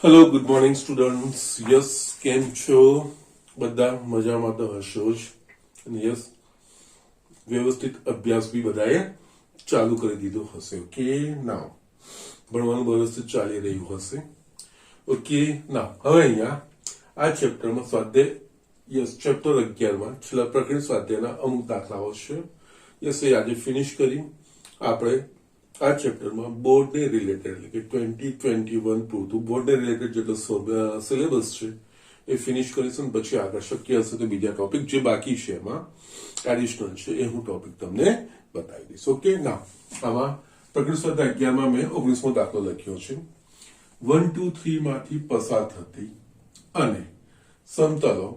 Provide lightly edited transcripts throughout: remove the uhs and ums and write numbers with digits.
Hello good morning students. Yes, કેમ છો? બધા મજામાં તો હશો જ. અને યસ, વ્યવસ્થિત અભ્યાસ બી બધાએ ચાલુ કરી દીધો હશે. ઓકે, નાવ ભણવાનું વ્યવસ્થિત ચાલી રહ્યું હશે. ઓકે, ના હવે અહીંયા આ ચેપ્ટરમાં સ્વાધ્યાય, યસ ચેપ્ટર 11માં છેલ્લા પ્રકરણ સ્વાધ્યાયના અમુક દાખલાઓ છે. યસ, એ આજે ફિનિશ કરી આપણે આ ચેપ્ટરમાં બોર્ડને રિલેટેડ એટલે કે 2021 પૂરતું બોર્ડને રિલેટેડ જેટલો સિલેબસ છે એ ફિનિશ કરીશું. પછી આગળ શક્ય હશે તો બીજા ટોપિક જે બાકી છે એમાં એડિશનલ છે એ હું ટોપિક તમને બતાવી દઈશ. ઓકે, ના આમાં પ્રકૃતિ સ્વાધ્યાય 11માં મેં 19મો દાખલો લખ્યો છે. 1 2 3 માંથી પસાર થતી અને સમતલો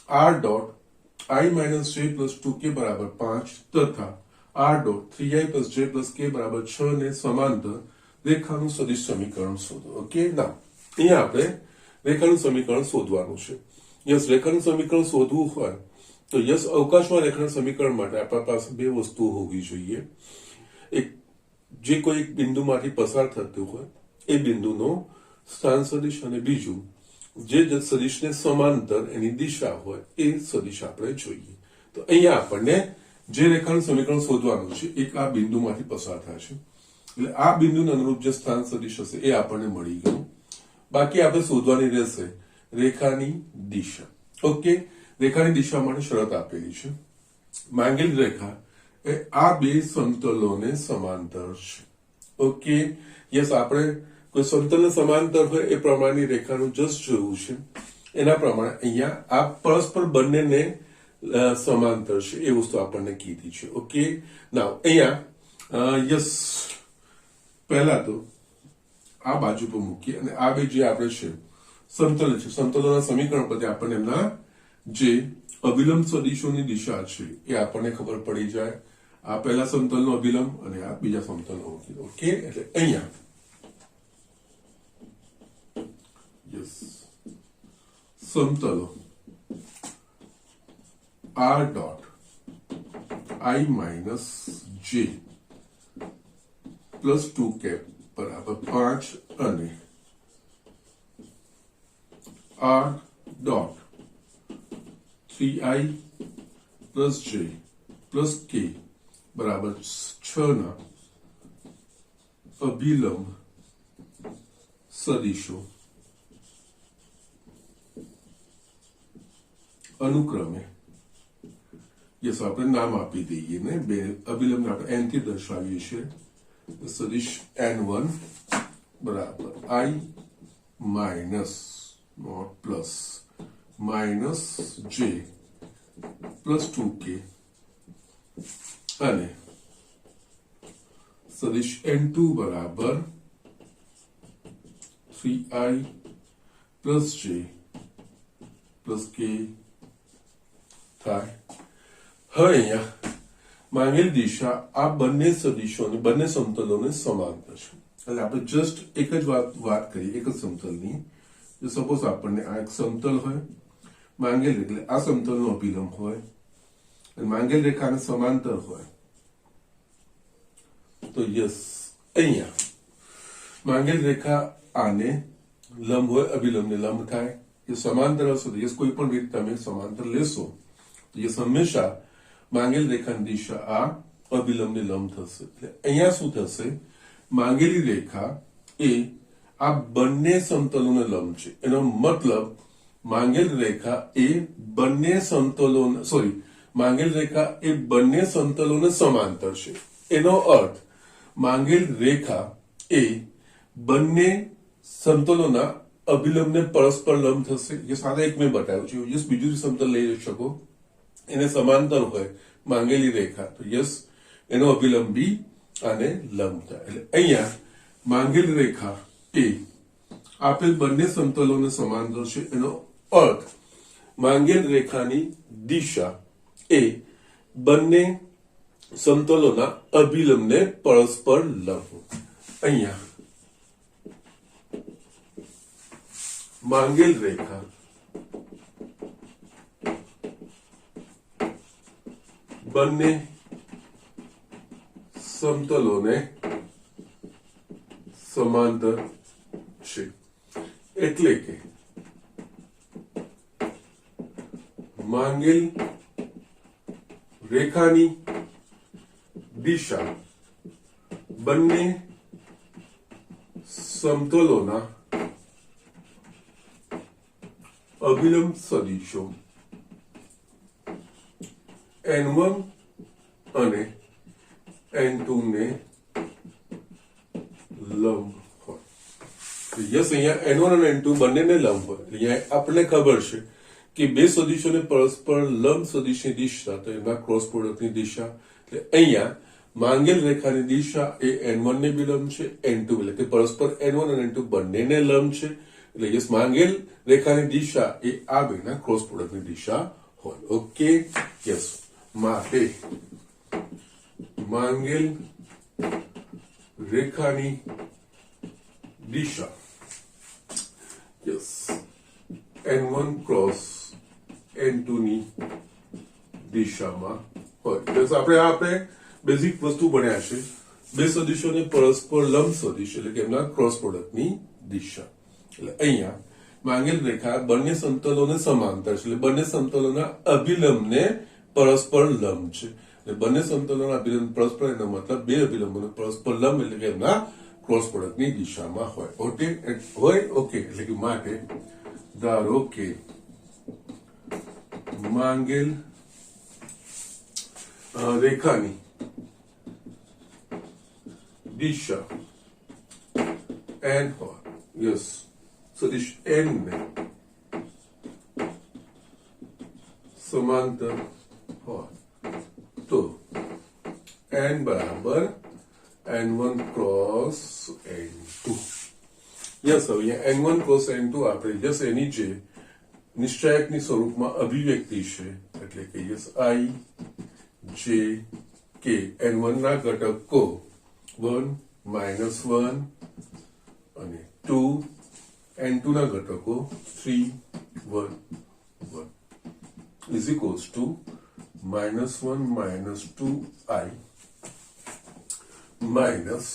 r dot i minus j plus 2k બરાબર 5 તથા r dot 3i plus j plus k બરાબર 6 ને સમાંતર રેખાનું સદિશ સમીકરણ શોધો. ઓકે, ના અહીંયા આપણે રેખાનું સમીકરણ શોધવાનું છે. યસ, રેખાનું સમીકરણ શોધવું હોય તો યસ અવકાશમાં રેખાના સમીકરણ માટે આપણા પાસે બે વસ્તુઓ હોવી જોઈએ. એક, જે કોઈ એક બિંદુમાંથી પસાર થતું હોય એ બિંદુનો સ્થાન સદિશ, અને બીજું જે સદિશને સમાંતર એની દિશા હોય એ સદિશ આપણે જોઈએ. તો અહીંયા આપણને જે રેખાનું સમીકરણ શોધવાનું છે એક આ બિંદુમાંથી પસાર થાય છે, એટલે આ બિંદુને અનુરૂપ જે સ્થાન સદિશ હશે એ આપણને મળી ગયું. બાકી આપણે શોધવાની રહેશે રેખાની દિશા. ઓકે, રેખાની દિશા માટે શરત આપેલી છે. માંગેલી રેખા એ આ બે સમતલોને સમાંતર છે. ઓકે, યસ, આપણે કોઈ સમતલને સમાંતર હોય એ પ્રમાણની રેખાનું જસ્ટ જોયું છે. એના પ્રમાણે અહીંયા આ પરસ્પર બંનેને સમાંતર છે એ વસ્તુ આપણને કીધી છે. ઓકે, નાવ અહીંયા યસ પહેલા તો આ બાજુ પર મૂકીએ અને આ બે જે આપણે છે સમતલ છે, સમતલોના સમીકરણ પરથી આપણને એમના જે અભિલંબ સદિશોની દિશા છે એ આપણને ખબર પડી જાય. આ પહેલા સમતલનો અભિલંબ અને આ બીજા સમતલનો અભિલંબ. ઓકે, એટલે અહીંયા યસ સમતલો r dot i minus j plus 2k બરાબર 5 અને r dot 3i plus j plus k બરાબર 6 ના અભિલંબ સદિશો અનુક્રમે યસ આપણે નામ આપી દઈએ ને, બે અભિલંબને આપણે n થી દર્શાવીએ છીએ. સદિશ n1 બરાબર i minus not plus minus j plus 2k અને સદિશ n2 બરાબર 3i plus j plus k થાય. હવે અહીંયા માંગેલી દિશા આ બંને સદિશોને બંને સમતલોને સમાંતર છે. એટલે આપણે જસ્ટ એક જ વાત કરીએ એક જ સમતલની. જો સપોઝ આપણને આ એક સમતલ હોય, માંગેલ એટલે આ સમતલનો અભિલંબ હોય અને માંગેલ રેખાને સમાંતર હોય તો યસ અહીંયા માંગેલ રેખા આને લંબ હોય, અભિલંબને લંબ થાય. એ સમાંતર હશે તો યસ કોઈ પણ રીતે તમે સમાંતર લેશો તો યસ હંમેશા માંગેલ રેખાની દિશા આ અભિલંબને લંબ થશે. એટલે અહીંયા શું થશે, માંગેલી રેખા એ આ બંને સમતલોને લંબ છે. એનો મતલબ માંગેલ રેખા એ બંને સમતલોને માંગેલ રેખા એ બંને સમતલોને સમાંતર છે. એનો અર્થ માંગેલ રેખા એ બંને સમતલોના અભિલંબને પરસ્પર લંબ થશે. જે સાદા એક મેં બતાવ્યું છે. યસ, બીજું સમતલ લઈ શકો એને સમાંતર હોય માંગેલી રેખા તો યસ એનો અભિલંબ બી આને લંબ થાય. એટલે અહીંયા માંગેલી રેખા એ આપેલ બંને સમતલોને સમાંતર છે. એનો અર્થ માંગેલ રેખાની દિશા એ બંને સમતલોના અભિલંબને પરસ્પર લંબ. અહીંયા માંગેલ રેખા બંને સમતલોને સમાંતર છે. એટલે કે માંગેલ રેખાની દિશા બંને સમતલોના અભિલંબ સદિશો n1 અને n2 ને લંબ હોય. યસ, અહીંયા n1 અને n2 બંનેને લંબ હોય. અહીંયા આપણને ખબર છે કે બે સદિશોને પરસ્પર લંબ સદિશની દિશા તો એના ક્રોસ પ્રોડક્ટની દિશા. એટલે અહીંયા માંગેલ રેખાની દિશા એ n1 ને બી લંબ છે, n2 એટલે કે પરસ્પર n1 અને n2 બંનેને લંબ છે. એટલે યસ, માંગેલ રેખાની દિશા એ આ બેના ક્રોસ પ્રોડક્ટની દિશા હોય. Okay, yes. માટે માંગેલ રેખાની દિશા યસ n1 ક્રોસ n2 ની દિશામાં હોય. યસ, આપણે બેઝિક વસ્તુ ભણ્યા છે બે સદિશોને પરસ્પર લંબ સદિશ એટલે કે એમના ક્રોસ પ્રોડક્ટની દિશા. એટલે અહીંયા માંગેલ રેખા બંને સમતલોને સમાંતર છે એટલે બંને સમતલોના અભિલંબને પરસ્પર લંબ છે. એટલે બંને સમતલોના અભિલંબ પરસ્પર એનો મતલબ બે અભિલંબોને પરસ્પર લંબ એટલે કે એમના ક્રોસ પ્રોડક્ટની દિશામાં હોય. ઓકે, એટલે કે માટે ધારો કે માંગેલ રેખાની દિશા n હોય. યસ, સદિશ n ને સમાંતર હોય તો n બરાબર n1 ક્રોસ n2. યસ, હવે અહીંયા n1 ક્રોસ n2 આપણે યસ એની જે નિશ્ચાયકની સ્વરૂપમાં અભિવ્યક્તિ છે એટલે કે yes i j k n1 ના ઘટકો 1 -1 અને 2 n2 ના ઘટકો 3 1 1 is equals to -1 -2i minus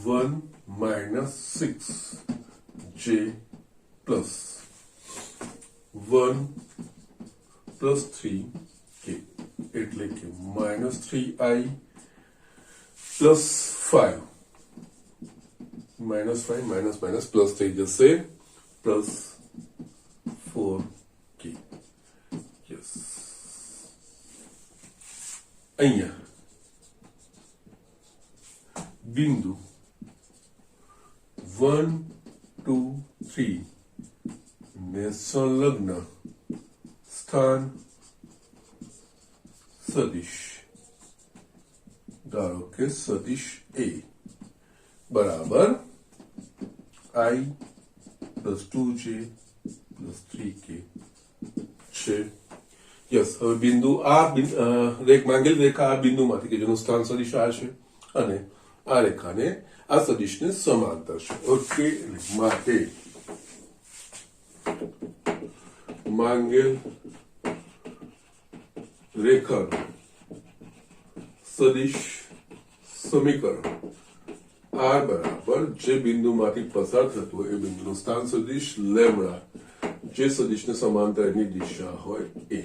1 6j plus 1 plus 3k એટલે કે -3i plus 5 minus plus થઈ જશે plus 4k. યસ, અહીંયા બિંદુ 1 2 3 ને સંલગ્ન સ્થાન સદિશ ધારો કે સદિશ a બરાબર i plus 2j plus 3k છે. યસ, હવે બિંદુ આ માંગેલ રેખા આ બિંદુમાંથી કે જેનું સ્થાન સદિશ આ છે અને આ રેખાને આ સદિશને સમાંતર છે. ઓકે, માટે માંગેલ રેખાનું સદિશ સમીકરણ r બરાબર જે બિંદુમાંથી પસાર થતું હોય એ બિંદુનું સ્થાન સદિશ લેમ્બડા જે સદિશને સમાંતર એની દિશા હોય એ.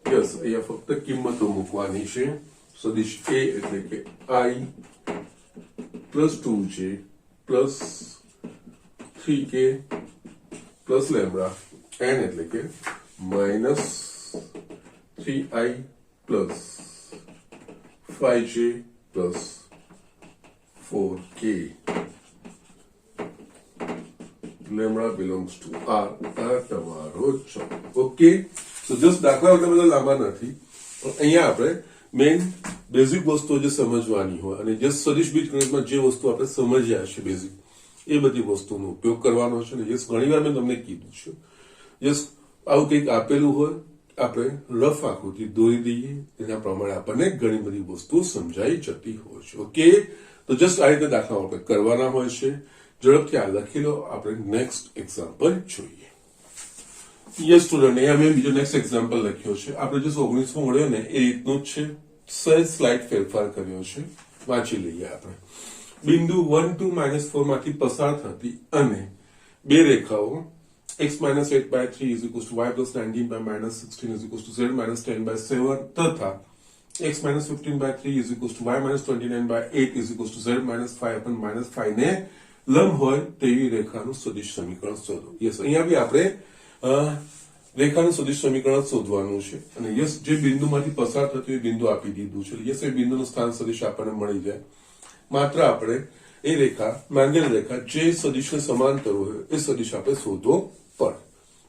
યસ, અહીંયા ફક્ત કિંમતો મૂકવાની છે. સદિશ a એટલે કે i plus 2j plus 3k plus lambda n એટલે કે minus 3i plus 5j plus 4k lambda belongs to r. આ તમારો જવાબ. ઓકે, તો જસ્ટ દાખલા એટલે બધા લાંબા નથી. અહીંયા આપણે મેઇન બેઝિક વસ્તુઓ જે સમજવાની હોય અને જે સદિશ બીજગણિતમાં જે વસ્તુ આપણે સમજ્યા છે બેઝિક એ બધી વસ્તુનો ઉપયોગ કરવાનો છે. યસ, ઘણી વાર મેં તમને કીધું છે યસ આવું કંઈક આપેલું હોય આપણે રફ આકૃતિ દોરી દઈએ એના પ્રમાણે આપણને ઘણી બધી વસ્તુ સમજાઈ જતી હોય છે. ઓકે, તો જસ્ટ આ રીતે દાખલાઓ આપણે કરવાના હોય છે. ઝડપથી આ લખી લો, આપણે નેક્સ્ટ એક્ઝામ્પલ જોઈએ. યસ સ્ટુડન્ટ, અહીંયા મેં બીજો નેક્સ્ટ એક્ઝામ્પલ લખ્યો છે. આપણે જે 19 મળ્યો ને એ રીતનું જ છે, સહેજ સ્લાઇડ ફેરફાર કર્યો છે. વાંચી લઈએ આપણે. બિંદુ 1 2 -4 માંથી પસાર થતી અને બે રેખાઓ x minus 8 by 3 is equals to y plus 19 by minus 16 is equals to z minus 10 by 7 તથા x minus 15 by 3 is equals to y minus 29 by 8 is equals to z minus 5 upon minus 5 ને લંબ હોય તેવી રેખાનું સદિશ સમીકરણ શોધો. Yes, અહીંયા બી આપણે રેખાનું સદિશ સમીકરણ શોધવાનું છે અને યસ જે બિંદુમાંથી પસાર થતું એ બિંદુ આપી દીધું છે. યસ, એ બિંદુનું સ્થાન સદિશ આપણને મળી જાય. માત્ર આપણે એ રેખા માંગેલ રેખા જે સદિશને સમાંતર હોય એ સદિશ આપણે શોધવો પડે.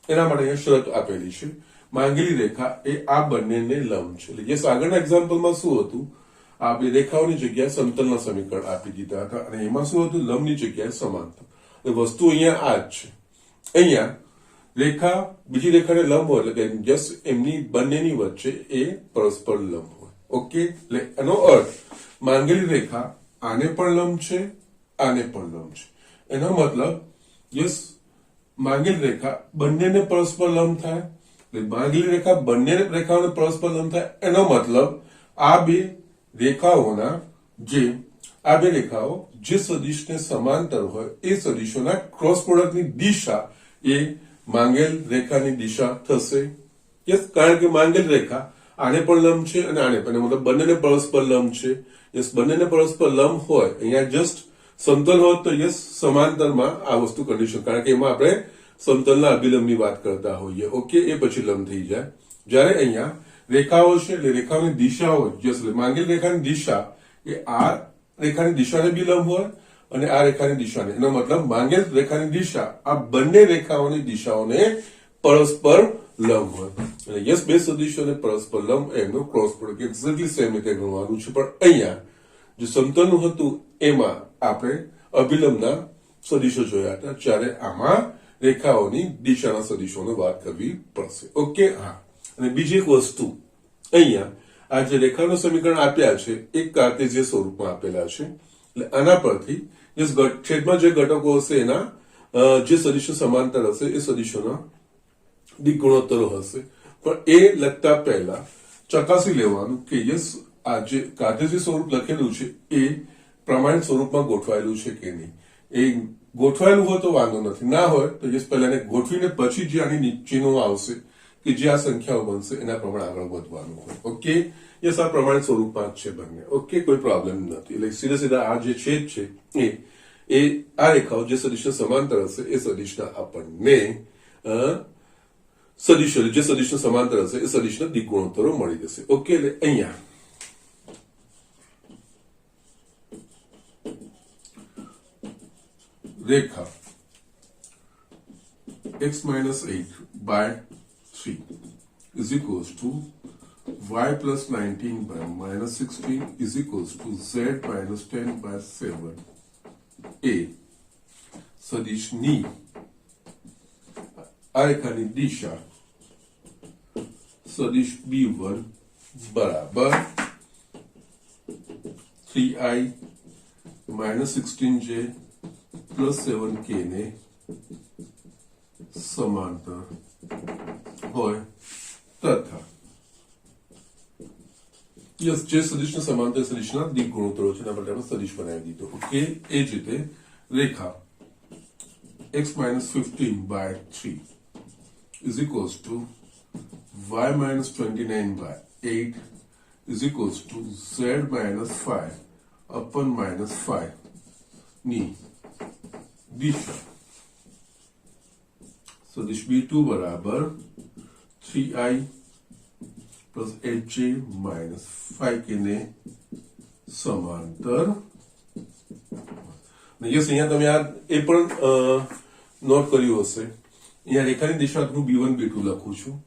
એના માટે અહીંયા શરત આપેલી છે, માંગેલી રેખા એ આ બંનેને લંબ છે. એટલે યસ, આગળના એક્ઝામ્પલમાં શું હતું, આ બે રેખાઓની જગ્યાએ સમતલના સમીકરણ આપી દીધા હતા અને એમાં શું હતું, લંબની જગ્યાએ સમાંતર. વસ્તુ અહીંયા આ જ છે. અહીંયા રેખા બીજી રેખાને લંબ હોય એટલે કે યસ એમની બંનેની વચ્ચે એ પરસ્પર લંબ હોય. ઓકે, એટલે એનો અર્થ માંગેલી રેખા આને પણ લંબ છે, આને પણ લંબ છે. એનો મતલબ યસ માંગેલી રેખા બંનેને પરસ્પર લંબ થાય. એટલે માંગેલી રેખા બંને રેખાઓને પરસ્પર લંબ થાય એનો મતલબ આ બે રેખાઓના આ બે રેખાઓ જે સદિશને સમાંતર હોય એ સદિશોના ક્રોસ પ્રોડક્ટની દિશા એ માંગેલ રેખાની દિશા થશે. યસ, કારણ કે માંગેલ રેખા આને પણ લંબ છે અને આને પણ, મતલબ બંનેને પરસ્પર લંબ છે. યસ, બંનેને પરસ્પર લંબ હોય અહીંયા જસ્ટ સમતલ હોત તો યસ સમાંતરમાં આ વસ્તુ કન્ડિશન, કારણ કે એમાં આપણે સમતલના અભિલંબની વાત કરતા હોઈએ. ઓકે, એ પછી લંબ થઈ જાય. જ્યારે અહીંયા રેખાઓ છે એટલે રેખાઓની દિશાઓ યસ માંગેલ રેખાની દિશા એ આ રેખાની દિશાને બી લંબ હોય અને આ રેખાની દિશાને, એનો મતલબ માંગેલ રેખાની દિશા આ બંને રેખાઓની દિશાઓને પરસ્પર લંબ હોય. અને યસ બે સદિશોને પરસ્પર લંબ એમનો ક્રોસ પ્રોડક્ટ એક્ઝેક્ટલી સેમ રીતે ગણવાનું છે. પણ અહીંયા જે સમતલનું હતું એમાં આપણે અભિલંબના સદિશો જોયા હતા, જ્યારે આમાં રેખાઓની દિશાના સદિશોની વાત કરવી પડશે. ઓકે, હા. અને બીજી એક વસ્તુ, અહીંયા આ જે રેખાનું સમીકરણ આપ્યા છે એ કાર્ટેશિયન સ્વરૂપમાં આપેલા છે. એટલે આના પરથી છેદમાં જે ઘટકો હશે એના જે સદિશો સમાંતર હશે એ સદિશોના દિક ગુણોત્તરો હશે. પણ એ લખતા પહેલા ચકાસી લેવાનું કે યસ આ જે કાર્ટેશિયન સ્વરૂપ લખેલું છે એ પ્રમાણિત સ્વરૂપમાં ગોઠવાયેલું છે કે નહીં. એ ગોઠવાયેલું હોય તો વાંધો નથી, ના હોય તો યસ પહેલા એને ગોઠવીને પછી જે આની ચિહ્નો આવશે કે જે આ સંખ્યાઓ બનશે એના પ્રમાણે આગળ વધવાનું હોય. ઓકે, યસ આ પ્રમાણિત સ્વરૂપમાં જ છે બંને. ઓકે, કોઈ પ્રોબ્લેમ નથી. એટલે સીધા સીધા આ જે છેદ છે એ આ રેખાઓ જે સદિશને સમાંતર હશે એ સદિશના આપણને સદિશો જે સદિશને સમાંતર હશે એ સદિશના દિક ગુણોત્તરો મળી જશે. ઓકે, એટલે અહીંયા રેખા x minus 8 by 3 is equals to y plus 19 by minus 16 is equals to z minus 10 by 7 a સદિશની આ રેખાની દિશા સદિશ b1 બરાબર 3i minus 16j plus 7k ને સમાંતર હોય તથા યસ જે સદિશના સમાંતર સદિશના દિક ગુણોત્તરો છે એના માટે આપણે સદિશ બનાવી દીધો. ઓકે, એ જ રીતે રેખા x minus 15 by 3 is equals to y minus 29 by 8 is equals to z minus 5 upon minus 5 ની દિશા સદિશ b2 બરાબર 3i plus 8j minus 5k ને સમાંતર. યસ, અહીંયા તમે આ એ પણ નોટ કર્યું હશે, અહીંયા રેખાની દિશા હું b1 b2 લખું છું,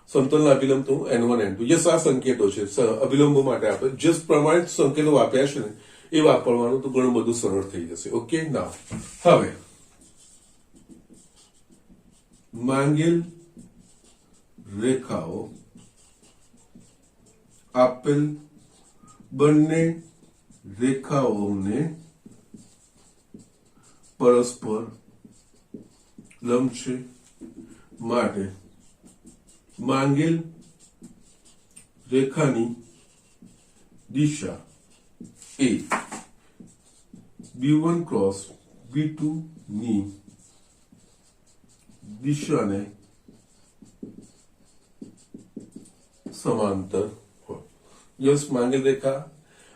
સમતલના અભિલંબ તો n1 n2. યસ, આ સંકેતો છે અભિલંબો માટે આપણે જે પ્રમાણિત સંકેતો આપ્યા છે ને એ વાપરવાનું તો ઘણું બધું સરળ થઈ જશે. ઓકે, ના હવે માંગેલ રેખાઓ આપેલ બંને રેખાઓને પરસ્પર લંબ છે માટે માંગેલ રેખાની દિશા એ b1 ક્રોસ b2 ની દિશાને સમાંતર હોય. યસ, માંગેલ રેખા,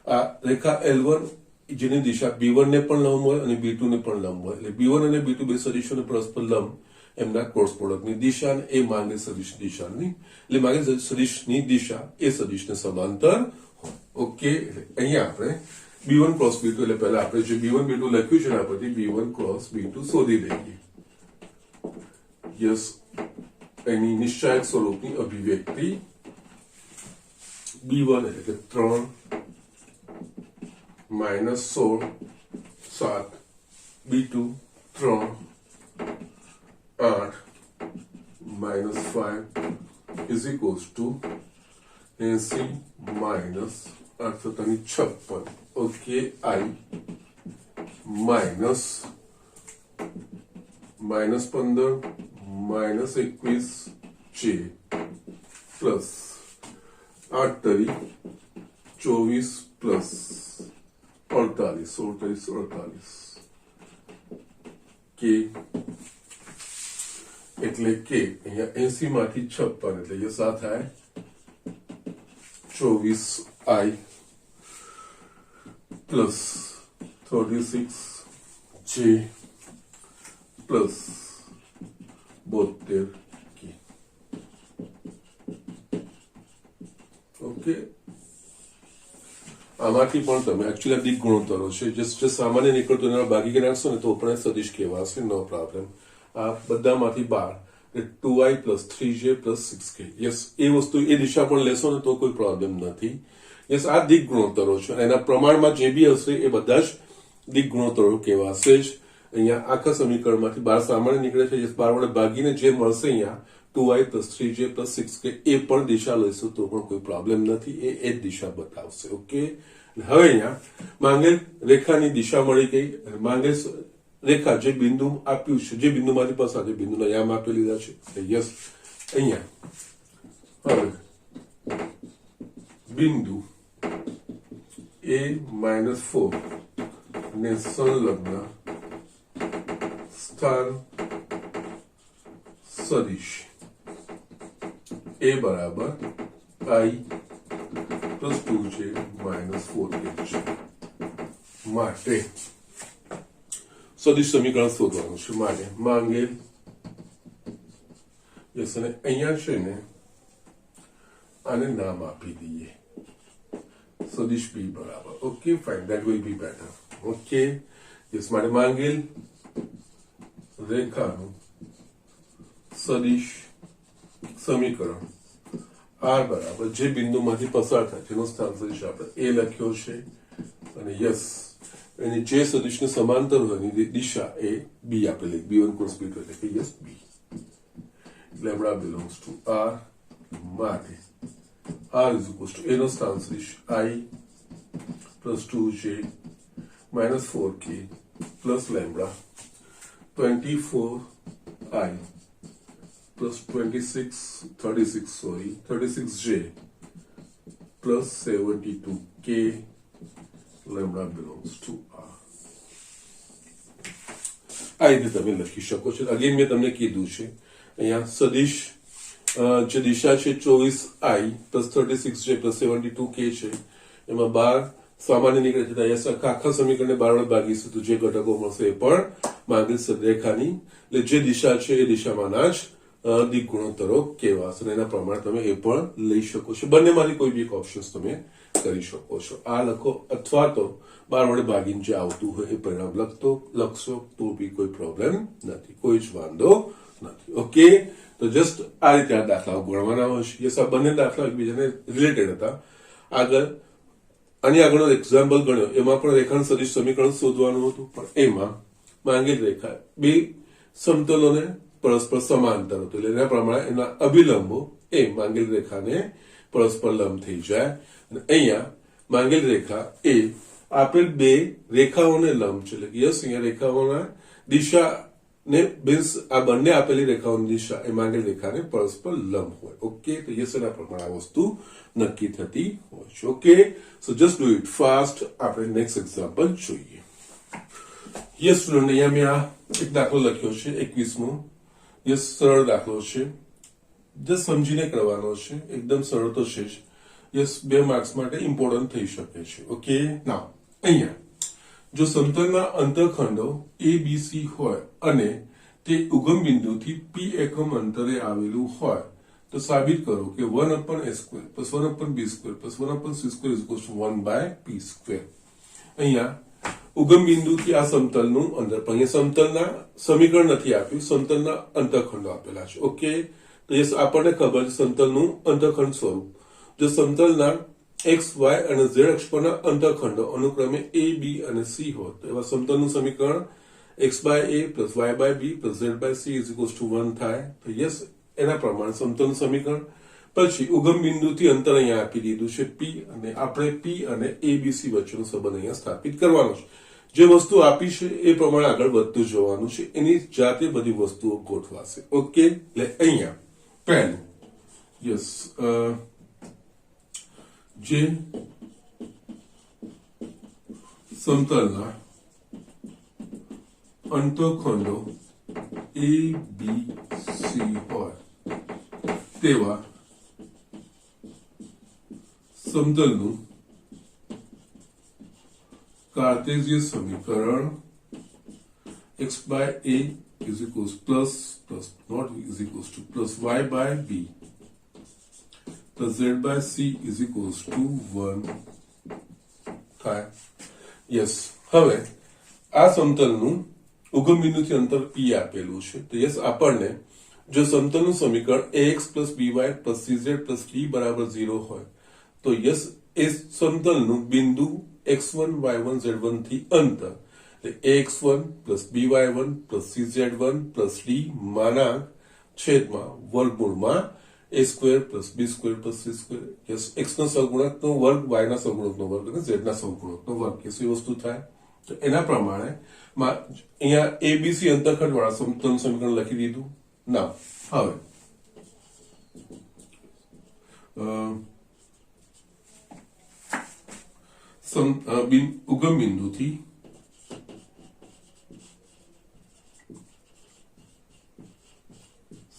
આ રેખા L1 જેની દિશા B1 ને પણ લંબ હોય અને B2 ને પણ લંબ હોય, એટલે B1 અને B2 બે સદિશોને પરસ્પર લંબ એમના ક્રોસ પ્રોડક્ટની દિશા અને એ માંગેલ સદિશ દિશાની, એટલે માંગેલ સદિશની દિશા એ સદિશને સમાંતર હોય. ઓકે, એટલે અહીંયા આપણે B1 ક્રોસ B2, એટલે પહેલા આપણે જે B1 B2 લખ્યું છે એના પરથી B1 ક્રોસ B2 શોધી લઈએ. યસ, એની નિશ્ચાયક સ્વરૂપની અભિવ્યક્તિ B1 એટલે કે 3 minus 16 7, B2 3 8 minus 5 is equals to 80 minus 856. Okay, I minus 15 minus 21 J plus 8 तरी 24 plus 48 K એટલે કે અહીંયા 80 માંથી 56 એટલે યસ આ થાય 24I plus 36J plus 72K. Okay, આમાંથી પણ તમે એકચ્યુઅલી દિક ગુણોત્તરો છે, જે સામાન્ય નીકળતું એના ભાગી નાખશો ને તો પણ સદિશ કહેવાશે, નો પ્રોબ્લેમ. આ બધામાંથી 12 2I plus 3J plus 6K. Yes, એ વસ્તુ એ દિશા પણ લેશો ને તો કોઈ પ્રોબ્લેમ નથી. યસ, આ દિક ગુણોત્તરો છે, એના પ્રમાણમાં જે બી હશે એ બધા જ દિક ગુણોત્તરો કહેવાશે જ. અહીંયા આખા સમીકરણમાંથી 12 સામાન્ય નીકળે છે. યસ, 12 વડે ભાગીને જે મળશે અહીંયા 2I plus 3J plus 6K, એ પણ દિશા લઈશું તો પણ કોઈ પ્રોબ્લેમ નથી, એ જ દિશા બતાવશે. ઓકે, હવે અહીંયા માંગેલ રેખાની દિશા મળી ગઈ. માંગેલ રેખા જે બિંદુ આપ્યું છે, જે બિંદુમાંથી પસાર, જે બિંદુના યામ આપી લીધા છે. યસ, અહીંયા હવે બિંદુ A-4 ને સંલગ્ન સ્થાન સદિશ A બરાબર I plus 2J minus 4H માટે સદિશ સમીકરણ શોધવાનું છે. માટે માંગેલ, યસ, અને અહીંયા છે ને આને નામ આપી દઈએ સદિશ B બરાબર. Okay, fine, that will be better. Okay, yes, માટે માંગેલ રેખાનું સદિશ સમીકરણ R બરાબર જે બિંદુમાંથી પસાર થાય જેનો સ્થાન સદિશ આપણે A લખ્યો છે, અને યસ, એની જે સદિશને સમાંતર હોય એની દિશા એ B આપેલી, B1 ક્રોસ B2 એટલે કે yes B. Lambda belongs to R માટે R ઇઝ ઇક્વલ્સ ટુ એનો સ્થાન સદિશ I plus 2J minus 4K plus lambda 24I plus 36J plus 72K lambda belongs to R. આ રીતે તમે લખી શકો છો. અગેન મેં તમને કીધું છે અહીંયા સદિશ જે દિશા છે 24I plus 36J plus 72K છે, એમાં 12 સામાન્ય નીકળે છે. આખા સમીકરણને 12 વડે ભાગીશું તો જે ઘટકો મળશે એ પણ માંગેલ રેખાની એટલે જે દિશા છે એ દિશામાંના જ દિક ગુણોત્તરો કહેવાશે, અને એના પ્રમાણે તમે એ પણ લઈ શકો છો. બંનેમાંથી કોઈ બી એક ઓપ્શન તમે કરી શકો છો. આ લખો અથવા તો 12 વડે ભાગીને જે આવતું હોય એ પરિણામ લખશો તો બી કોઈ પ્રોબ્લેમ નથી, કોઈ જ વાંધો નથી. ઓકે, તો જસ્ટ આ રીતે આ દાખલાઓ ગણવાના હોય છે. યસ, આ બંને દાખલા એકબીજાને રિલેટેડ હતા. આની આગળનો એક્ઝામ્પલ ગણ્યો એમાં પણ રેખાનું સદિશ સમીકરણ શોધવાનું હતું, પણ એમાં માંગેલ રેખા બે સમતલોને પરસ્પર સમાંતર હતું, એટલે એના પ્રમાણે એના અભિલંબો એ માંગેલ રેખાને પરસ્પર લંબ થઈ જાય. અને અહીંયા માંગેલ રેખા એ આપેલ બે રેખાઓને લંબ છે, એટલે યસ, અહીંયા રેખાઓના દિશા ને મીન્સ આ બંને આપેલી રેખાઓની દિશા એ માંગેલ રેખાને પરસ્પર લંબ હોય. ઓકે, તો યસ, એના પ્રમાણે આ વસ્તુ નક્કી થતી હોય છે. Okay, so just do it fast. આપણે નેક્સ્ટ એક્ઝામ્પલ જોઈએ. યસ સ્ટુડન્ટ, અહીંયા મેં આ એક દાખલો લખ્યો છે 21મો. યસ સરળ દાખલો છે, જસ્ટ સમજીને કરવાનો છે, એકદમ સરળ તો છે જ. યસ 2 માર્ક્સ માટે ઇમ્પોર્ટન્ટ થઈ શકે છે. ઓકે, નાવ અહીંયા જો સમતલના અંતઃખંડો એ બી સી હોય અને તે ઉગમ બિંદુથી પી એકમ અંતરે આવેલું હોય તો સાબિત કરો કે 1/a² + 1/b² + 1/c² = 1/p². અહીંયા ઉગમ બિંદુથી આ સમતલનું અંતર, પણ અહીંયા સમતલના સમીકરણ નથી આપ્યું, સમતલના અંતઃખંડો આપેલા છે. ઓકે, તો યસ આપણને ખબર છે સમતલનું અંતઃખંડ સ્વરૂપ. જો સમતલના x, y અને z અક્ષ પરના અંતઃખંડો અનુક્રમે a, b અને c હોય તો એવા સમતલનું સમીકરણ x/a + y/b + z/c = 1 થાય. તો યસ એના પ્રમાણે સમતલનું સમીકરણ. પછી ઉગમ બિંદુથી અંતર અહીંયા આપી દીધું છે p, અને આપણે p અને abc વચ્ચેનો સંબંધ અહીંયા સ્થાપિત કરવાનો છે. જે વસ્તુ આપી છે એ પ્રમાણે આગળ વધતું જવાનું છે, એની જાતે બધી વસ્તુઓ ગોઠવાશે. ઓકે, એટલે અહીંયા પહેલું યસ જે સમતલના અંતઃખંડો a, b, c હોય તેવા સમતલનું કાર્ટેશિયન સમીકરણ x/a + y/b + z/c = 1 થાય. યસ, હવે આ સમતલનું ઉગમ બિંદુથી અંતર p આપેલું છે. તો યસ આપણને જો સમતલનું સમીકરણ ax + by + cz + d = 0 હોય તો યસ એ સમતલનું બિંદુ x1 y1 z1 થી અંતર ax1 + by1 + cz1 + d માનાંક છેદમાં વર્ગમૂળમાં a² + b² + c². Yes x નો સહગુણકનો વર્ગ, y ના સહગુણકનો વર્ગ અને z ના સહગુણકનો વર્ગ. એ વસ્તુ થાય. તો એના પ્રમાણે અહીંયા abc અંતઃખંડ વાળા સમતલનું સમીકરણ લખી દીધું. ના હવે ઉગમ બિંદુથી